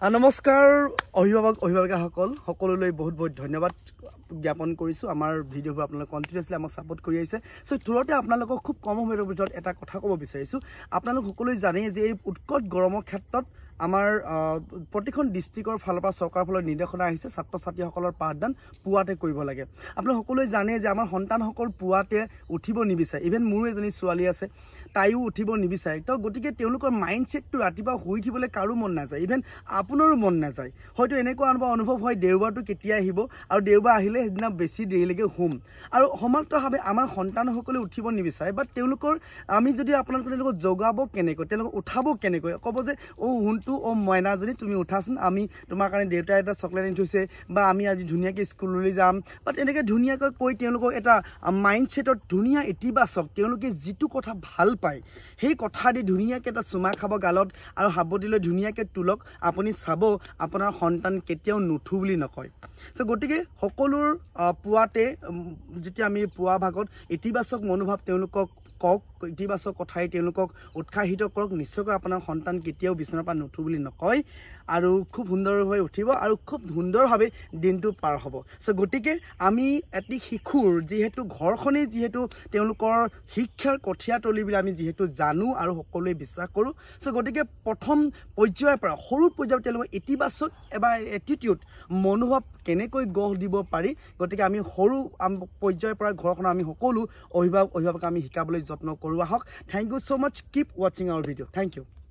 নমস্কাৰ অভিভাৱক সকলোলৈ বহুত বহুত ধন্যবাদ জ্ঞাপন কৰিছো আমাৰ ভিডিঅ'বোৰ আপোনালোকে কন্টিনিউয়াছলি আমাক সাপোৰ্ট কৰি আহিছে সো তুৰতে আপোনালোকক খুব কম সময়ৰ ভিতৰত এটা কথা ক'ব বিচাৰিছো আপোনালোক সকলোৱে জানে যে এই উৎকট গৰমৰ ক্ষেত্ৰত আমাৰ প্ৰতিখন ডিস্ট্ৰিক্টৰ ফালৰ পৰা চৰকাৰৰ ফালৰ নিৰ্দেশনা আহিছে ছাত্ৰ ছাত্ৰীসকলৰ পাঠদান পুৱাতে কৰিব লাগে আপোনালোক সকলোৱে জানে যে আমাৰ সন্তানসকল পুৱাতে উঠিব নিবিচাৰে ইভেন মোৰো এজনী ছোৱালী আছে তাইও উঠিব নিবিচাৰে তো গতিকে তেওঁলোকৰ মাইণ্ডছেটটো ৰাতিপুৱা শুই উঠিবলৈ কাৰো মন নাযায় ইভেন আপোনাৰো মন নাযায় হয়তো এনেকুৱা অনুভৱ হয় দেওবাৰটো কেতিয়া আহিব আৰু দেওবাৰ আহিলে সেদিনা বেছি দেৰিলৈকে শুম আৰু সমান্তৰালভাৱে আমাৰ সন্তানসকলে উঠিব নিবিচাৰে বাট তেওঁলোকৰ আমি যদি আপোনালোকক জগাব কেনেকৈ তেওঁলোকক উঠাব কেনেকৈ ক'ব যে হুনটো মইনাজনী তুমি উঠাচোন আমি তোমাৰ কাৰণে দেউতাই এটা চকলেট আনি থৈছে বা আমি আজি ধুনীয়াকৈ স্কুললৈ যাম বাট এনেকৈ ধুনীয়াকৈ কৈ তেওঁলোকক এটা মাইণ্ডছেটত ধুনীয়া ইতিবাচক তেওঁলোকে যিটো কথা ভাল পায় সেই কথা দি ধুনীয়াকৈ এটা চুমা খাব গালত আৰু হাবতিলৈ ধুনীয়াকৈ তুলক আপুনি চাব আপোনাৰ সন্তান কেতিয়াও নুঠু বুলি নকয় সো গতিকে সকলোৰ পুৱাতে যেতিয়া আমি পুৱা ভাগত ইতিবাচক মনোভাৱ তেওঁলোকক কক ইতিবাচক কথাই তেওঁলোকক উৎসাহিত কৰক নিশ্চয়কৈ আপোনাৰ সন্তান কেতিয়াও বিছনাৰ পৰা নুঠু বুলি নকয় আৰু খুব সুন্দৰভাৱে উঠিব আৰু খুব সুন্দৰভাৱে দিনটো পাৰ হ'ব সো গতিকে আমি এটি শিশুৰ যিহেতু ঘৰখনেই যিহেতু তেওঁলোকৰ শিক্ষাৰ কঠিয়াতলি বুলি আমি যিহেতু জানো আৰু সকলোৱে বিশ্বাস কৰোঁ সো গতিকে প্ৰথম পৰ্যায়ৰ পৰা সৰু পৰ্যায়ত তেওঁলোকৰ ইতিবাচক এবাৰ এটিটিউড মনোভাৱ কেনেকৈ গঢ় দিব পাৰি গতিকে আমি সৰু পৰ্যায়ৰ পৰা ঘৰখন আমি সকলো অভিভাৱক আমি শিকাবলৈ যত্ন কৰোঁ আহক thank you so much keep watching our video thank U